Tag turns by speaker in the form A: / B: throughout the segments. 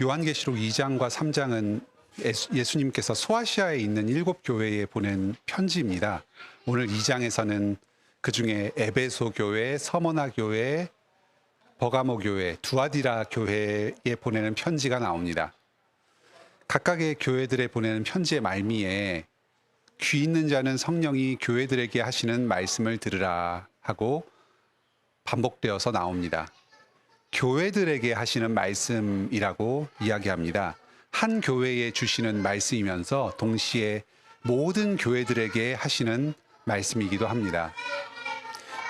A: 요한계시록 2장과 3장은 예수님께서 소아시아에 있는 7교회에 보낸 편지입니다. 오늘 2장에서는 그중에 에베소 교회, 서머나 교회, 버가모 교회, 두아디라 교회에 보내는 편지가 나옵니다. 각각의 교회들에 보내는 편지의 말미에 귀 있는 자는 성령이 교회들에게 하시는 말씀을 들으라 하고 반복되어서 나옵니다. 교회들에게 하시는 말씀이라고 이야기합니다. 한 교회에 주시는 말씀이면서 동시에 모든 교회들에게 하시는 말씀이기도 합니다.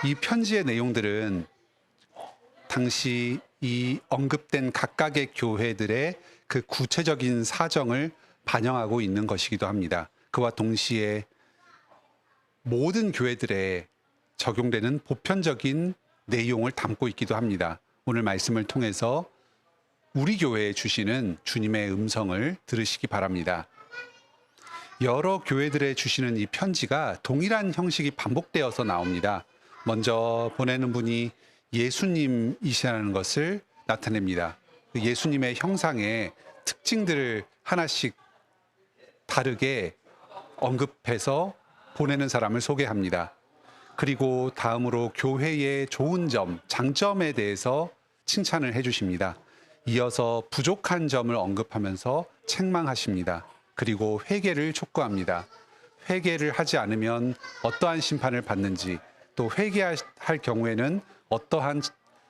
A: 이 편지의 내용들은 당시 이 언급된 각각의 교회들의 그 구체적인 사정을 반영하고 있는 것이기도 합니다. 그와 동시에 모든 교회들에 적용되는 보편적인 내용을 담고 있기도 합니다. 오늘 말씀을 통해서 우리 교회에 주시는 주님의 음성을 들으시기 바랍니다. 여러 교회들에 주시는 이 편지가 동일한 형식이 반복되어서 나옵니다. 먼저 보내는 분이 예수님이시라는 것을 나타냅니다. 예수님의 형상의 특징들을 하나씩 다르게 언급해서 보내는 사람을 소개합니다. 그리고 다음으로 교회의 좋은 점, 장점에 대해서 칭찬을 해주십니다. 이어서 부족한 점을 언급하면서 책망하십니다. 그리고 회개를 촉구합니다. 회개를 하지 않으면 어떠한 심판을 받는지, 또 회개할 경우에는 어떠한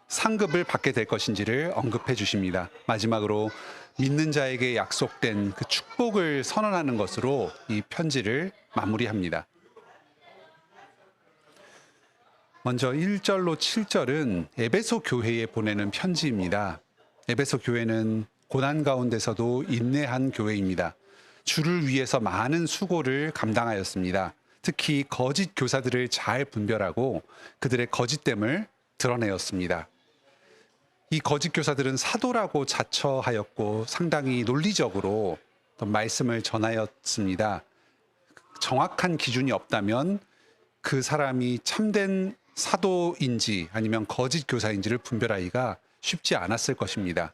A: 상급을 받게 될 것인지를 언급해 주십니다. 마지막으로 믿는 자에게 약속된 그 축복을 선언하는 것으로 이 편지를 마무리합니다. 먼저 1절로 7절은 에베소 교회에 보내는 편지입니다. 에베소 교회는 고난 가운데서도 인내한 교회입니다. 주를 위해서 많은 수고를 감당하였습니다. 특히 거짓 교사들을 잘 분별하고 그들의 거짓됨을 드러내었습니다. 이 거짓 교사들은 사도라고 자처하였고 상당히 논리적으로 말씀을 전하였습니다. 정확한 기준이 없다면 그 사람이 참된 사도인지 아니면 거짓 교사인지를 분별하기가 쉽지 않았을 것입니다.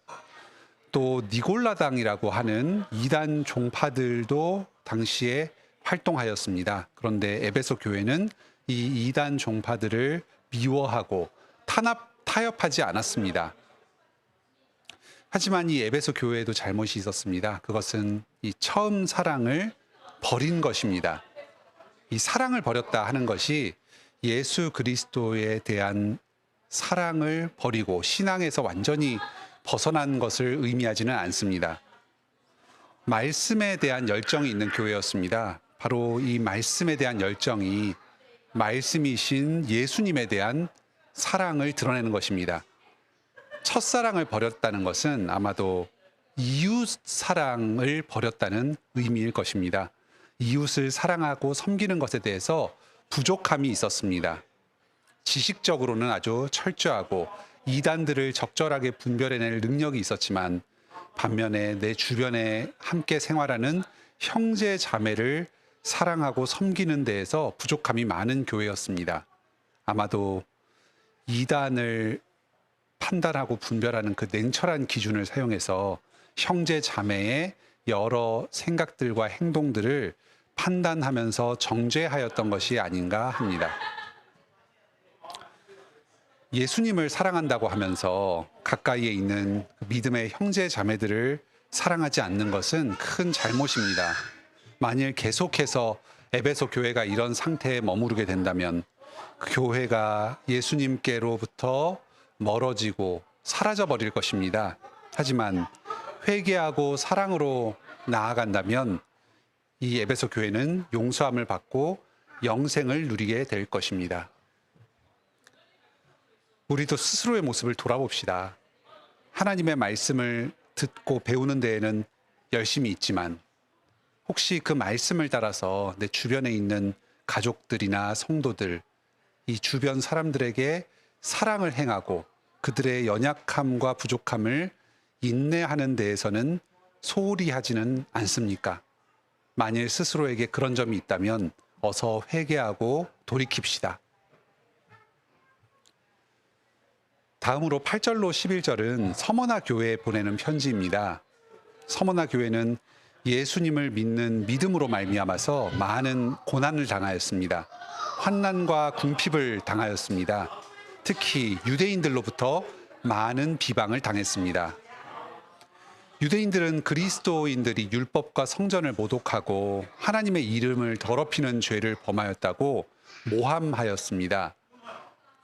A: 또 니골라당이라고 하는 이단 종파들도 당시에 활동하였습니다. 그런데 에베소 교회는 이 이단 종파들을 미워하고 타협하지 않았습니다. 하지만 이 에베소 교회에도 잘못이 있었습니다. 그것은 이 처음 사랑을 버린 것입니다. 이 사랑을 버렸다 하는 것이 예수 그리스도에 대한 사랑을 버리고 신앙에서 완전히 벗어난 것을 의미하지는 않습니다. 말씀에 대한 열정이 있는 교회였습니다. 바로 이 말씀에 대한 열정이 말씀이신 예수님에 대한 사랑을 드러내는 것입니다. 첫사랑을 버렸다는 것은 아마도 이웃 사랑을 버렸다는 의미일 것입니다. 이웃을 사랑하고 섬기는 것에 대해서 부족함이 있었습니다. 지식적으로는 아주 철저하고 이단들을 적절하게 분별해낼 능력이 있었지만 반면에 내 주변에 함께 생활하는 형제 자매를 사랑하고 섬기는 데에서 부족함이 많은 교회였습니다. 아마도 이단을 판단하고 분별하는 그 냉철한 기준을 사용해서 형제 자매의 여러 생각들과 행동들을 판단하면서 정죄하였던 것이 아닌가 합니다. 예수님을 사랑한다고 하면서 가까이에 있는 믿음의 형제 자매들을 사랑하지 않는 것은 큰 잘못입니다. 만일 계속해서 에베소 교회가 이런 상태에 머무르게 된다면 그 교회가 예수님께로부터 멀어지고 사라져 버릴 것입니다. 하지만 회개하고 사랑으로 나아간다면 이 에베소 교회는 용서함을 받고 영생을 누리게 될 것입니다. 우리도 스스로의 모습을 돌아봅시다. 하나님의 말씀을 듣고 배우는 데에는 열심히 있지만 혹시 그 말씀을 따라서 내 주변에 있는 가족들이나 성도들, 이 주변 사람들에게 사랑을 행하고 그들의 연약함과 부족함을 인내하는 데에서는 소홀히 하지는 않습니까? 만일 스스로에게 그런 점이 있다면 어서 회개하고 돌이킵시다. 다음으로 8절로 11절은 서머나 교회에 보내는 편지입니다. 서머나 교회는 예수님을 믿는 믿음으로 말미암아서 많은 고난을 당하였습니다. 환난과 궁핍을 당하였습니다. 특히 유대인들로부터 많은 비방을 당했습니다. 유대인들은 그리스도인들이 율법과 성전을 모독하고 하나님의 이름을 더럽히는 죄를 범하였다고 모함하였습니다.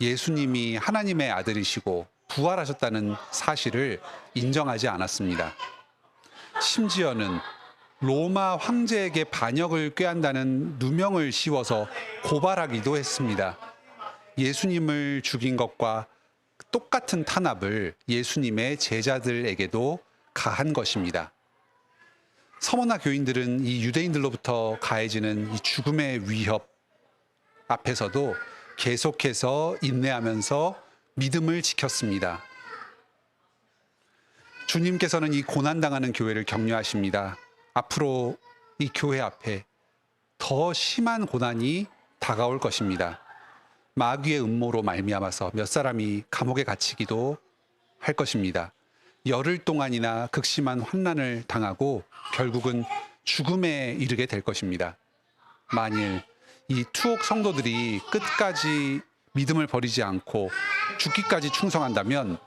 A: 예수님이 하나님의 아들이시고 부활하셨다는 사실을 인정하지 않았습니다. 심지어는 로마 황제에게 반역을 꾀한다는 누명을 씌워서 고발하기도 했습니다. 예수님을 죽인 것과 똑같은 탄압을 예수님의 제자들에게도 가한 것입니다. 서머나 교인들은 이 유대인들로부터 가해지는 이 죽음의 위협 앞에서도 계속해서 인내하면서 믿음을 지켰습니다. 주님께서는 이 고난당하는 교회를 격려하십니다. 앞으로 이 교회 앞에 더 심한 고난이 다가올 것입니다. 마귀의 음모로 말미암아서 몇 사람이 감옥에 갇히기도 할 것입니다. 열흘 동안이나 극심한 환난을 당하고 결국은 죽음에 이르게 될 것입니다. 만일 이 투옥 성도들이 끝까지 믿음을 버리지 않고 죽기까지 충성한다면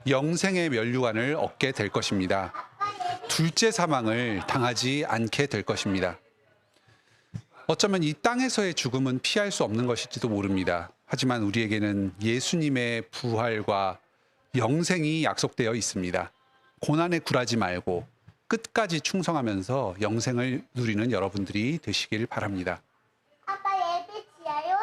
A: 영생의 면류관을 얻게 될 것입니다. 둘째 사망을 당하지 않게 될 것입니다. 어쩌면 이 땅에서의 죽음은 피할 수 없는 것일지도 모릅니다. 하지만 우리에게는 예수님의 부활과 영생이 약속되어 있습니다. 고난에 굴하지 말고 끝까지 충성하면서 영생을 누리는 여러분들이 되시길 바랍니다.
B: 아빠 예배 지어요?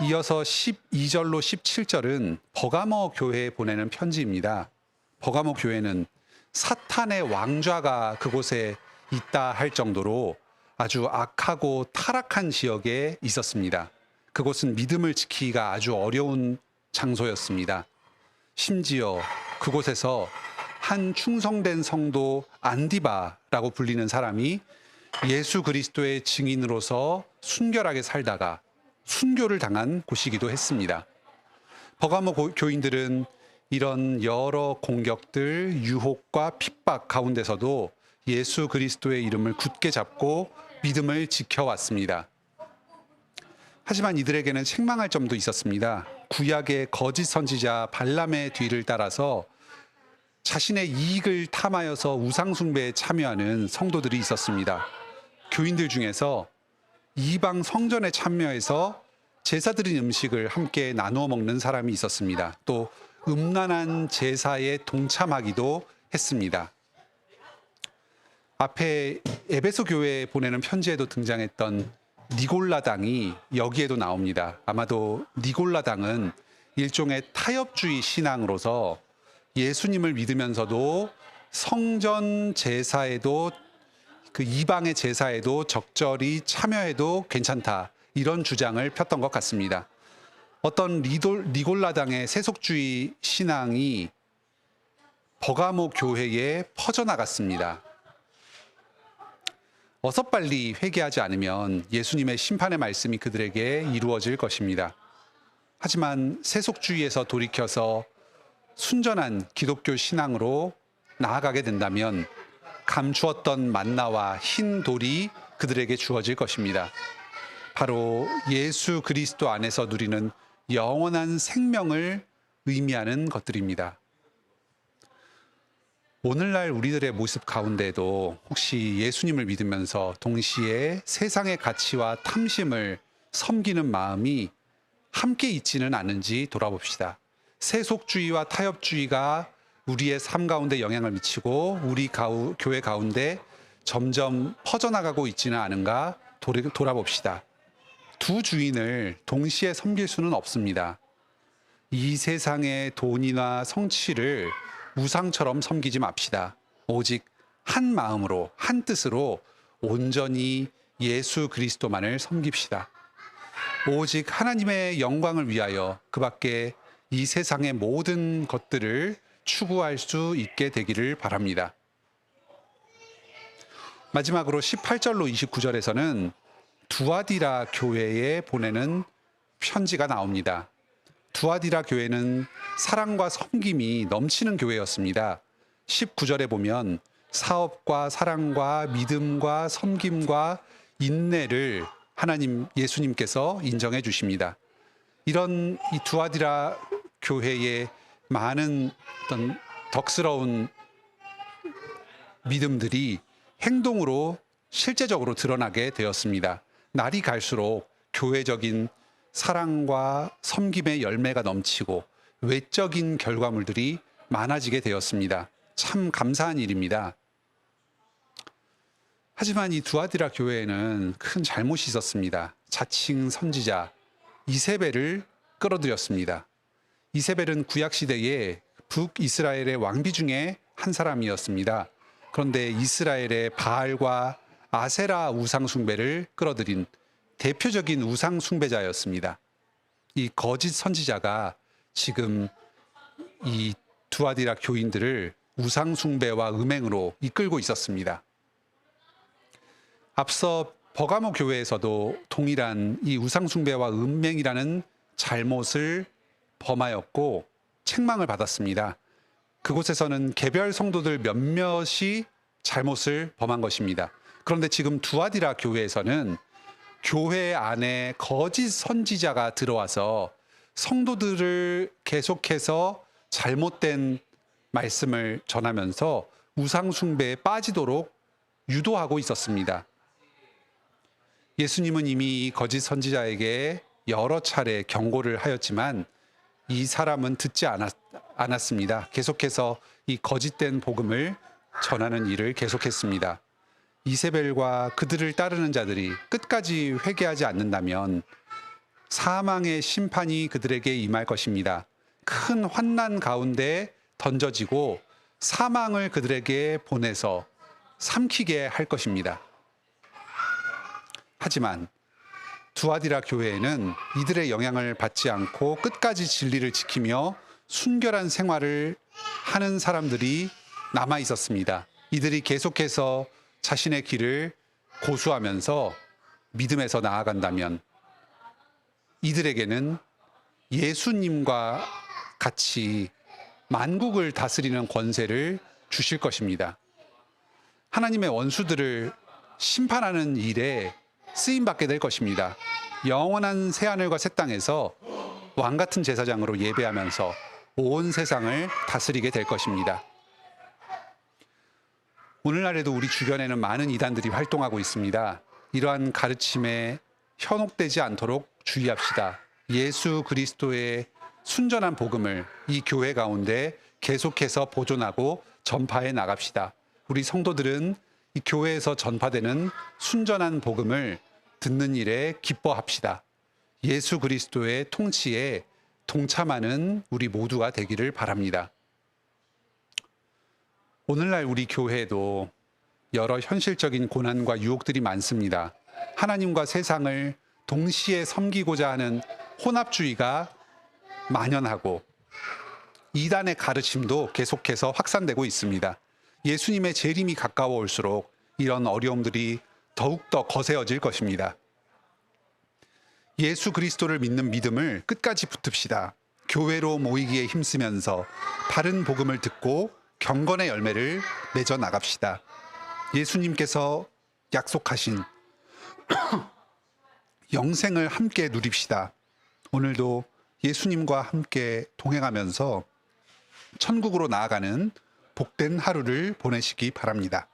A: 이어서 12절로 17절은 버가모 교회에 보내는 편지입니다. 버가모 교회는 사탄의 왕좌가 그곳에 있다 할 정도로 아주 악하고 타락한 지역에 있었습니다. 그곳은 믿음을 지키기가 아주 어려운 장소였습니다. 심지어 그곳에서 한 충성된 성도 안디바라고 불리는 사람이 예수 그리스도의 증인으로서 순결하게 살다가 순교를 당한 곳이기도 했습니다. 버가모 교인들은 이런 여러 공격들, 유혹과 핍박 가운데서도 예수 그리스도의 이름을 굳게 잡고 믿음을 지켜왔습니다. 하지만 이들에게는 책망할 점도 있었습니다. 구약의 거짓 선지자 발람의 뒤를 따라서 자신의 이익을 탐하여서 우상숭배에 참여하는 성도들이 있었습니다. 교인들 중에서 이방 성전에 참여해서 제사 드린 음식을 함께 나누어 먹는 사람이 있었습니다. 또 음란한 제사에 동참하기도 했습니다. 앞에 에베소 교회에 보내는 편지에도 등장했던 니골라당이 여기에도 나옵니다. 아마도 니골라당은 일종의 타협주의 신앙으로서 예수님을 믿으면서도 성전 제사에도 그 이방의 제사에도 적절히 참여해도 괜찮다, 이런 주장을 폈던 것 같습니다. 어떤 니골라당의 세속주의 신앙이 버가모 교회에 퍼져나갔습니다. 어서 빨리 회개하지 않으면 예수님의 심판의 말씀이 그들에게 이루어질 것입니다. 하지만 세속주의에서 돌이켜서 순전한 기독교 신앙으로 나아가게 된다면 감추었던 만나와 흰 돌이 그들에게 주어질 것입니다. 바로 예수 그리스도 안에서 누리는 영원한 생명을 의미하는 것들입니다. 오늘날 우리들의 모습 가운데도 혹시 예수님을 믿으면서 동시에 세상의 가치와 탐심을 섬기는 마음이 함께 있지는 않은지 돌아봅시다. 세속주의와 타협주의가 우리의 삶 가운데 영향을 미치고 우리 교회 가운데 점점 퍼져나가고 있지는 않은가 돌아봅시다. 두 주인을 동시에 섬길 수는 없습니다. 이 세상의 돈이나 성취를 우상처럼 섬기지 맙시다. 오직 한 마음으로, 한 뜻으로 온전히 예수 그리스도만을 섬깁시다. 오직 하나님의 영광을 위하여 그 밖에 이 세상의 모든 것들을 추구할 수 있게 되기를 바랍니다. 마지막으로 18절로 29절에서는 두아디라 교회에 보내는 편지가 나옵니다. 두아디라 교회는 사랑과 섬김이 넘치는 교회였습니다. 19절에 보면 사업과 사랑과 믿음과 섬김과 인내를 하나님 예수님께서 인정해 주십니다. 이런 이 두아디라 교회의 많은 어떤 덕스러운 믿음들이 행동으로 실제적으로 드러나게 되었습니다. 날이 갈수록 교회적인 사랑과 섬김의 열매가 넘치고 외적인 결과물들이 많아지게 되었습니다. 참 감사한 일입니다. 하지만 이 두아디라 교회에는 큰 잘못이 있었습니다. 자칭 선지자 이세벨을 끌어들였습니다. 이세벨은 구약 시대에 북이스라엘의 왕비 중에 한 사람이었습니다. 그런데 이스라엘의 바알과 아세라 우상 숭배를 끌어들인 대표적인 우상 숭배자였습니다. 이 거짓 선지자가 지금 이 두아디라 교인들을 우상 숭배와 음행으로 이끌고 있었습니다. 앞서 버가모 교회에서도 동일한 이 우상 숭배와 음행이라는 잘못을 범하였고 책망을 받았습니다. 그곳에서는 개별 성도들 몇몇이 잘못을 범한 것입니다. 그런데 지금 두아디라 교회에서는 교회 안에 거짓 선지자가 들어와서 성도들을 계속해서 잘못된 말씀을 전하면서 우상 숭배에 빠지도록 유도하고 있었습니다. 예수님은 이미 이 거짓 선지자에게 여러 차례 경고를 하였지만 이 사람은 듣지 않았습니다. 계속해서 이 거짓된 복음을 전하는 일을 계속했습니다. 이세벨과 그들을 따르는 자들이 끝까지 회개하지 않는다면 사망의 심판이 그들에게 임할 것입니다. 큰 환난 가운데 던져지고 사망을 그들에게 보내서 삼키게 할 것입니다. 하지만 두아디라 교회에는 이들의 영향을 받지 않고 끝까지 진리를 지키며 순결한 생활을 하는 사람들이 남아 있었습니다. 이들이 계속해서 자신의 길을 고수하면서 믿음에서 나아간다면 이들에게는 예수님과 같이 만국을 다스리는 권세를 주실 것입니다. 하나님의 원수들을 심판하는 일에 쓰임받게 될 것입니다. 영원한 새하늘과 새 땅에서 왕 같은 제사장으로 예배하면서 온 세상을 다스리게 될 것입니다. 오늘날에도 우리 주변에는 많은 이단들이 활동하고 있습니다. 이러한 가르침에 현혹되지 않도록 주의합시다. 예수 그리스도의 순전한 복음을 이 교회 가운데 계속해서 보존하고 전파해 나갑시다. 우리 성도들은 이 교회에서 전파되는 순전한 복음을 듣는 일에 기뻐합시다. 예수 그리스도의 통치에 동참하는 우리 모두가 되기를 바랍니다. 오늘날 우리 교회에도 여러 현실적인 고난과 유혹들이 많습니다. 하나님과 세상을 동시에 섬기고자 하는 혼합주의가 만연하고 이단의 가르침도 계속해서 확산되고 있습니다. 예수님의 재림이 가까워올수록 이런 어려움들이 더욱더 거세어질 것입니다. 예수 그리스도를 믿는 믿음을 끝까지 붙듭시다. 교회로 모이기에 힘쓰면서 바른 복음을 듣고 경건의 열매를 맺어 나갑시다. 예수님께서 약속하신 영생을 함께 누립시다. 오늘도 예수님과 함께 동행하면서 천국으로 나아가는 복된 하루를 보내시기 바랍니다.